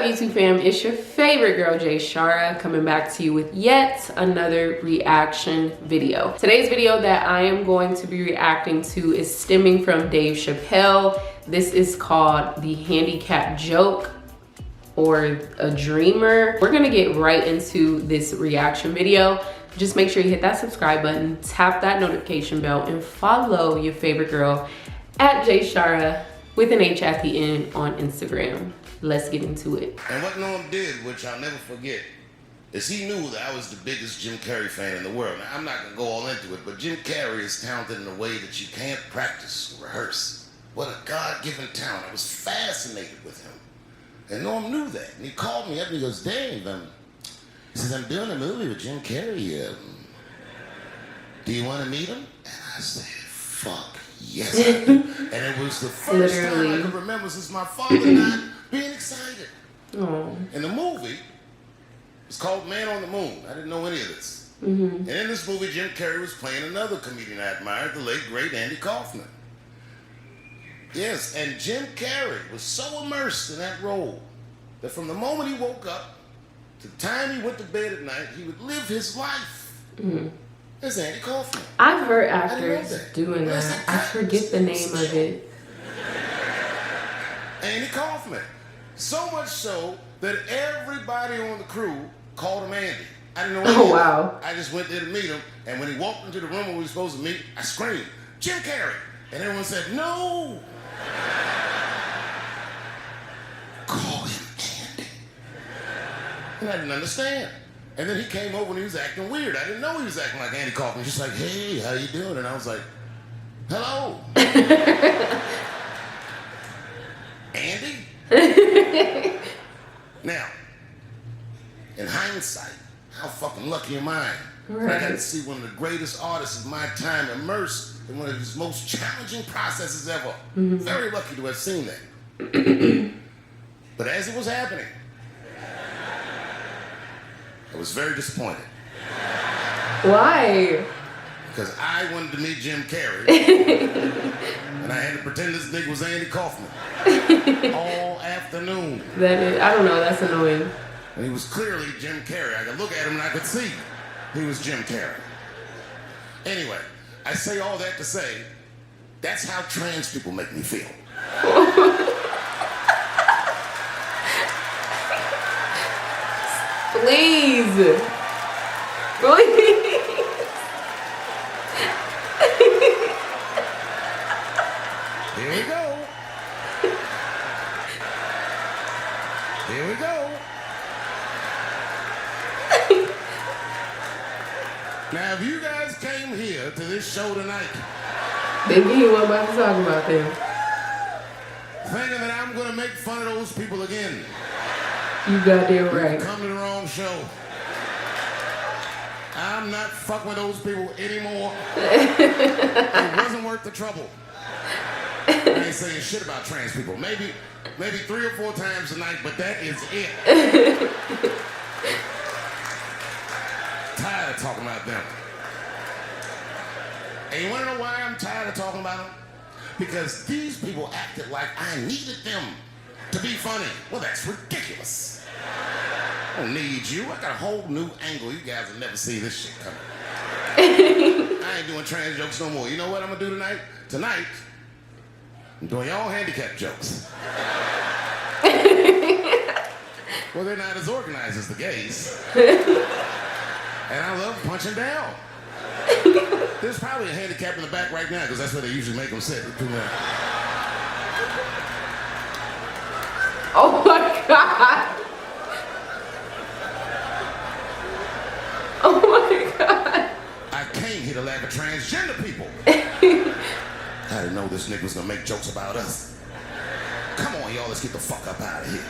YouTube fam? It's your favorite girl, Jay Shara, coming back to you with yet another reaction video. Today's video that I am going to be reacting to is stemming from Dave Chappelle. This is called the handicap joke or a dreamer. We're gonna get right into this reaction video. Just make sure you hit that subscribe button, tap that notification bell, and follow your favorite girl at Jay Shara with an H at the end on Instagram. Let's get into it. And what Norm did, which I'll never forget, is he knew that I was the biggest Jim Carrey fan in the world. Now, I'm not gonna go all into it, but Jim Carrey is talented in a way that you can't practice or rehearse. What a God-given talent. I was fascinated with him. And Norm knew that. And he called me up and he goes, Dave, he says, I'm doing a movie with Jim Carrey. Do you want to meet him? And I said, fuck, yes I do. And it was the first time I could remember since my father died being excited. Aww. And the movie was called Man on the Moon. I didn't know any of this. And in this movie, Jim Carrey was playing another comedian I admired, the late, great Andy Kaufman. Yes, and Jim Carrey was so immersed in that role that from the moment he woke up to the time he went to bed at night, he would live his life as Andy Kaufman. I've heard actors doing that. I forget the name of it. Andy Kaufman. So much so that everybody on the crew called him Andy. I didn't know anything. Oh, wow. I just went there to meet him, and when he walked into the room where we were supposed to meet, I screamed, Jim Carrey! And everyone said, no! Call him Andy. And I didn't understand. And then he came over and he was acting weird. I didn't know he was acting like Andy Kaufman. Just like, hey, how you doing? And I was like, hello. Andy? Now, in hindsight, how fucking lucky am I? Right. I got to see one of the greatest artists of my time immersed in one of his most challenging processes ever. Very lucky to have seen that. But as it was happening, I was very disappointed. Why? Because I wanted to meet Jim Carrey, and I had to pretend this nigga was Andy Kaufman all afternoon. I don't know, that's annoying. And he was clearly Jim Carrey. I could look at him and I could see he was Jim Carrey. Anyway, I say all that to say, that's how trans people make me feel. Please. Please. Here we go. Here we go. Now, if you guys came here to this show tonight, then you weren't about to talk about them, thinking that I'm going to make fun of those people again, you goddamn right. come to the wrong show. I'm not fucking with those people anymore. It wasn't worth the trouble. I ain't saying shit about trans people. Maybe 3 or 4 times a night, but that is it. Tired of talking about them. And you want to know why I'm tired of talking about them? Because these people acted like I needed them to be funny. Well, that's ridiculous. I don't need you. I got a whole new angle. You guys will never see this shit coming. I ain't doing trans jokes no more. You know what I'm gonna do tonight? Tonight, I'm doing y'all handicap jokes. Well, they're not as organized as the gays. And I love punching down. There's probably a handicap in the back right now, because that's where they usually make them sit. Oh my God. Oh my God. I came here to laugh at transgender people. I didn't know this nigga was gonna make jokes about us. Come on, y'all, let's get the fuck up out of here.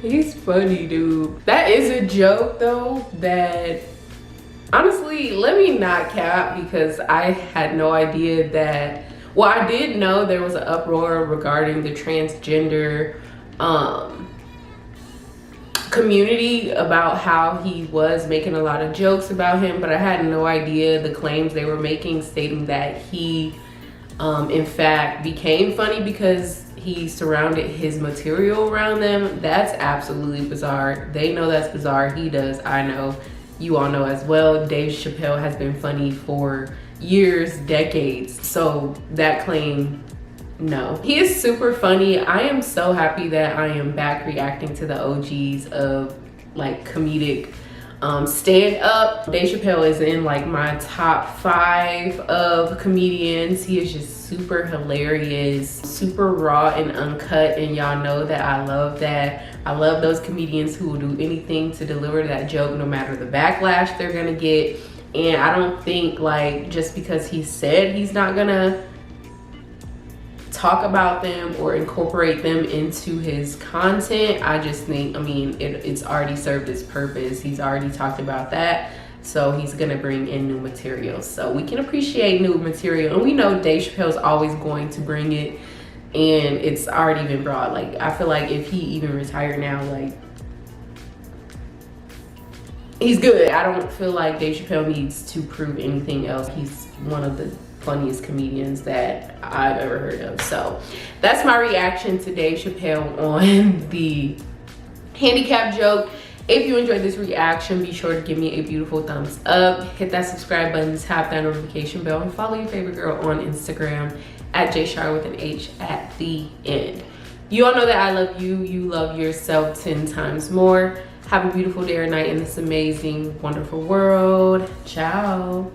He's funny, dude. That is a joke, though, that honestly, let me not cap, because I had no idea that, well, I did know there was an uproar regarding the transgender community about how he was making a lot of jokes about him, but I had no idea the claims they were making, stating that he in fact became funny because he surrounded his material around them. That's absolutely bizarre. They know that's bizarre. He does. I know. You all know as well. Dave Chappelle has been funny for years, decades. So that claim, no. He is super funny. I am so happy that I am back reacting to the OGs of like comedic stand up. Dave Chappelle is in like my top 5 of comedians. He is just super hilarious, super raw and uncut, and y'all know that I love that. I love those comedians who will do anything to deliver that joke no matter the backlash they're gonna get. And I don't think like just because he said he's not gonna talk about them or incorporate them into his content, I just think, I mean, it's already served its purpose. He's already talked about that, so he's gonna bring in new material. So we can appreciate new material, and we know Dave Chappelle's always going to bring it, and it's already been brought. Like, I feel like if he even retired now, like, he's good. I don't feel like Dave Chappelle needs to prove anything else. He's one of the funniest comedians that I've ever heard of. So that's my reaction to Dave Chappelle on the handicap joke. If you enjoyed this reaction, be sure to give me a beautiful thumbs up, hit that subscribe button, tap that notification bell, and follow your favorite girl on Instagram at jshar with an H at the end. You all know that I love you. You love yourself 10 times more. Have a beautiful day or night in this amazing, wonderful world. Ciao.